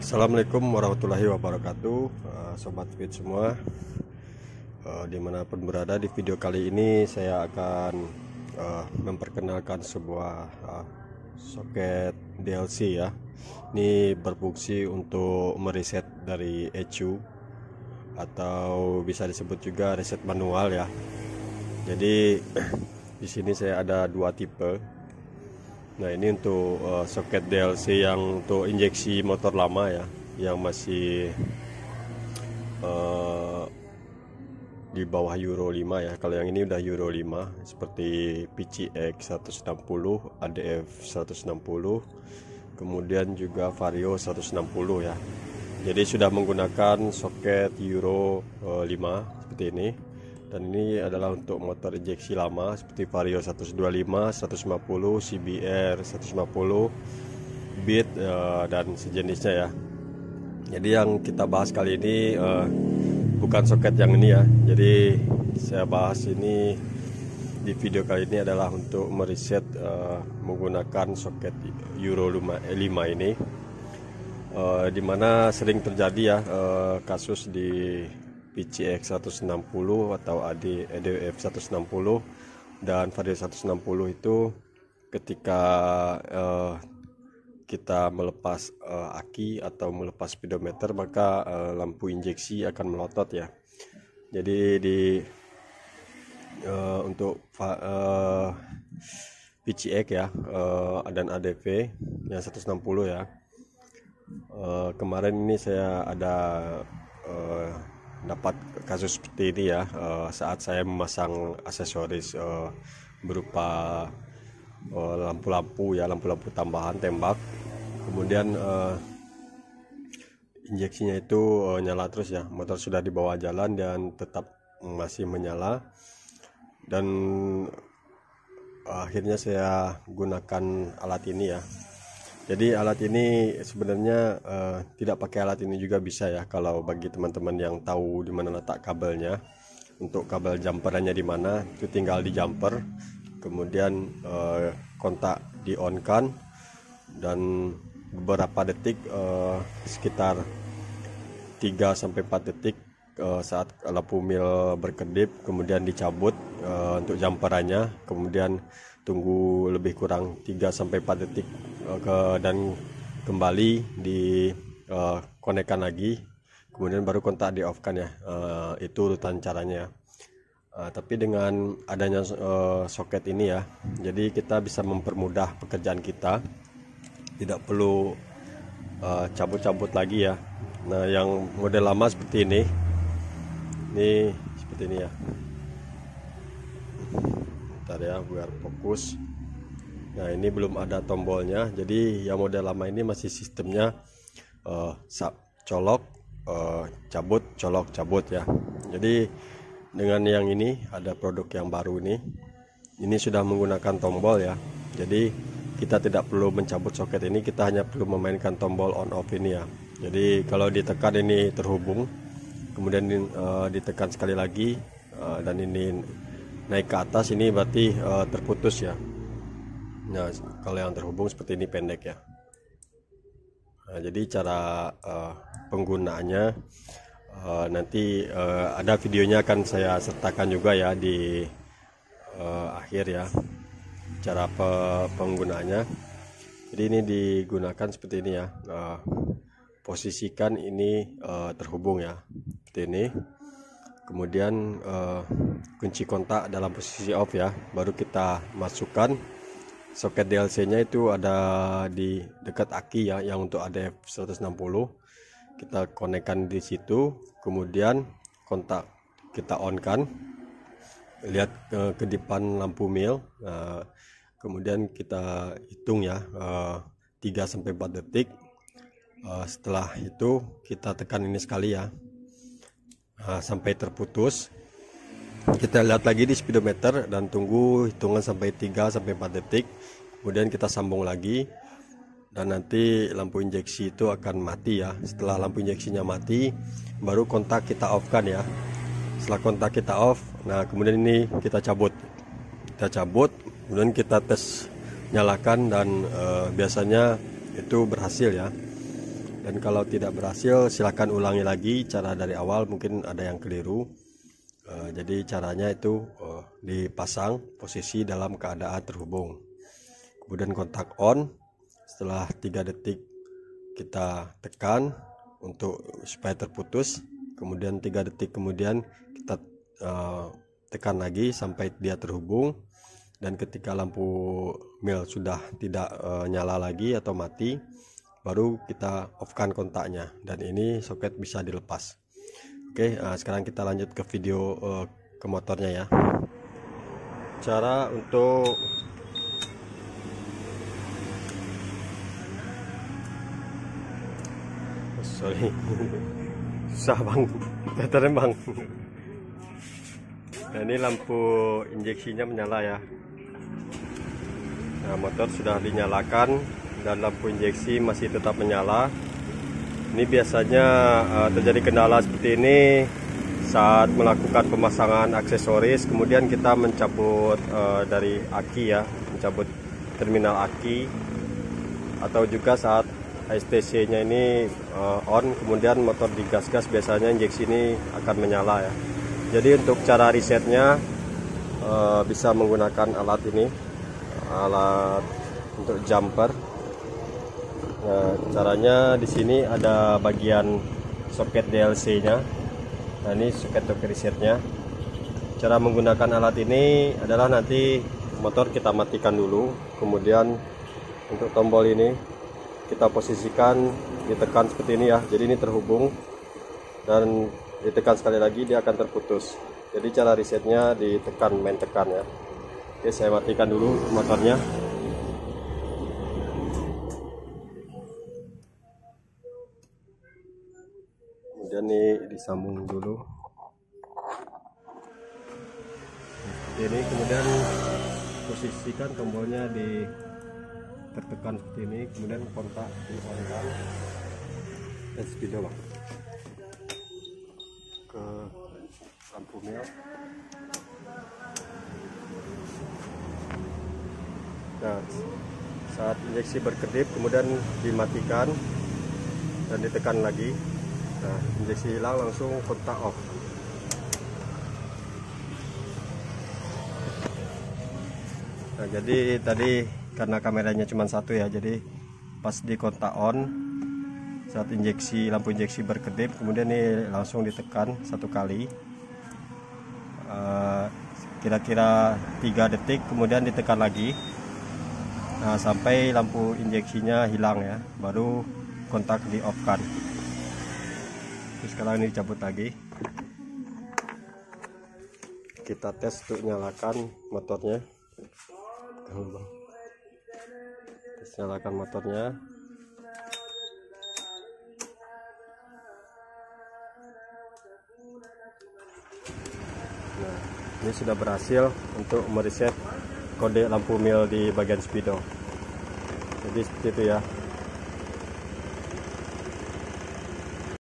Assalamualaikum warahmatullahi wabarakatuh, Sobat Fit semua, dimanapun berada. Di video kali ini saya akan memperkenalkan sebuah soket DLC ya. Ini berfungsi untuk mereset dari ECU atau bisa disebut juga reset manual ya. Jadi di sini saya ada dua tipe. Nah, ini untuk soket DLC yang untuk injeksi motor lama ya, yang masih di bawah Euro 5 ya. Kalau yang ini udah Euro 5 seperti PCX 160, ADF 160, kemudian juga Vario 160 ya. Jadi sudah menggunakan soket Euro 5 seperti ini. Dan ini adalah untuk motor injeksi lama seperti Vario 125, 150, CBR 150, Beat dan sejenisnya ya. Jadi yang kita bahas kali ini bukan soket yang ini ya. Jadi saya bahas ini di video kali ini adalah untuk mereset menggunakan soket Euro 5 ini, dimana sering terjadi ya kasus di PCX 160 atau ADF 160 dan Vario 160 itu ketika kita melepas aki atau melepas speedometer, maka lampu injeksi akan melotot ya. Jadi untuk PCX ya dan ADV yang 160 ya, kemarin ini saya ada dapat kasus seperti ini ya, saat saya memasang aksesoris berupa lampu-lampu ya, lampu-lampu tambahan tembak. Kemudian injeksinya itu nyala terus ya, motor sudah di bawah jalan dan tetap masih menyala. Dan akhirnya saya gunakan alat ini ya. Jadi alat ini sebenarnya tidak pakai alat ini juga bisa ya, kalau bagi teman-teman yang tahu di mana letak kabelnya. Untuk kabel jumperannya di mana, itu tinggal di jumper, kemudian kontak di on kan, dan beberapa detik, sekitar 3-4 detik saat lampu mil berkedip, kemudian dicabut untuk jumperannya, kemudian tunggu lebih kurang 3-4 detik dan kembali di konekkan lagi, kemudian baru kontak di off kan ya. Itu urutan caranya. Tapi dengan adanya soket ini ya, jadi kita bisa mempermudah pekerjaan kita, tidak perlu cabut-cabut lagi ya. Nah, yang model lama seperti ini seperti ini ya. Bentar ya biar fokus. Nah, ini belum ada tombolnya. Jadi yang model lama ini masih sistemnya colok, cabut, colok, cabut ya. Jadi dengan yang ini ada produk yang baru ini sudah menggunakan tombol ya. Jadi kita tidak perlu mencabut soket ini, kita hanya perlu memainkan tombol on off ini ya. Jadi kalau ditekan ini terhubung, kemudian ditekan sekali lagi, dan ini naik ke atas, ini berarti terputus ya. Nah, kalau yang terhubung seperti ini pendek ya. Nah, jadi cara penggunaannya nanti ada videonya, akan saya sertakan juga ya di akhir ya, cara penggunaannya. Jadi ini digunakan seperti ini ya. Posisikan ini terhubung ya, seperti ini. Kemudian kunci kontak dalam posisi off ya, baru kita masukkan soket DLC-nya. Itu ada di dekat aki ya, yang untuk ADF 160. Kita konekkan di situ, kemudian kontak kita on kan, lihat kedipan lampu mil. Nah, kemudian kita hitung ya 3-4 detik. Setelah itu kita tekan ini sekali ya, sampai terputus. Kita lihat lagi di speedometer dan tunggu hitungan sampai 3-4 detik, kemudian kita sambung lagi, dan nanti lampu injeksi itu akan mati ya. Setelah lampu injeksinya mati, baru kontak kita off kan ya. Setelah kontak kita off, nah kemudian ini kita cabut, kemudian kita tes nyalakan, dan biasanya itu berhasil ya. Dan kalau tidak berhasil, silahkan ulangi lagi cara dari awal, mungkin ada yang keliru. Jadi caranya itu dipasang posisi dalam keadaan terhubung, kemudian kontak on. Setelah 3 detik kita tekan untuk supaya terputus, kemudian 3 detik kemudian kita tekan lagi sampai dia terhubung. Dan ketika lampu mil sudah tidak nyala lagi atau mati, baru kita off-kan kontaknya, dan ini soket bisa dilepas. Oke, sekarang kita lanjut ke video ke motornya ya. Cara untuk susah bang, teteran bang. Nah, ini lampu injeksinya menyala ya. Nah, motor sudah dinyalakan dan lampu injeksi masih tetap menyala. Ini biasanya terjadi kendala seperti ini saat melakukan pemasangan aksesoris, kemudian kita mencabut dari aki ya, mencabut terminal aki, atau juga saat STC nya ini on, kemudian motor digas-gas, biasanya injeksi ini akan menyala ya. Jadi untuk cara resetnya bisa menggunakan alat ini, alat untuk jumper. Nah, caranya di sini ada bagian soket DLC-nya. Nah, ini soket untuk resetnya. Cara menggunakan alat ini adalah nanti motor kita matikan dulu, kemudian untuk tombol ini kita posisikan, ditekan seperti ini ya. Jadi ini terhubung, dan ditekan sekali lagi dia akan terputus. Jadi cara resetnya ditekan, main tekan ya. Oke, saya matikan dulu motornya. Kemudian ini disambung dulu seperti ini, kemudian posisikan tombolnya di tertekan seperti ini, kemudian kontak di on-kan dan speedo bang ke lampu mil. Nah, saat injeksi berkedip kemudian dimatikan dan ditekan lagi. Nah, injeksi hilang, langsung kontak off. Nah, jadi tadi karena kameranya cuma satu ya, jadi pas di kontak on, saat injeksi, lampu injeksi berkedip, kemudian ini langsung ditekan 1 kali, kira-kira 3 detik, kemudian ditekan lagi. Nah, sampai lampu injeksinya hilang ya, baru kontak di off kan. Sekarang ini dicabut lagi, kita tes untuk nyalakan motornya. Tes nyalakan motornya. Nah, ini sudah berhasil untuk mereset kode lampu mil di bagian speedo. Jadi seperti itu ya.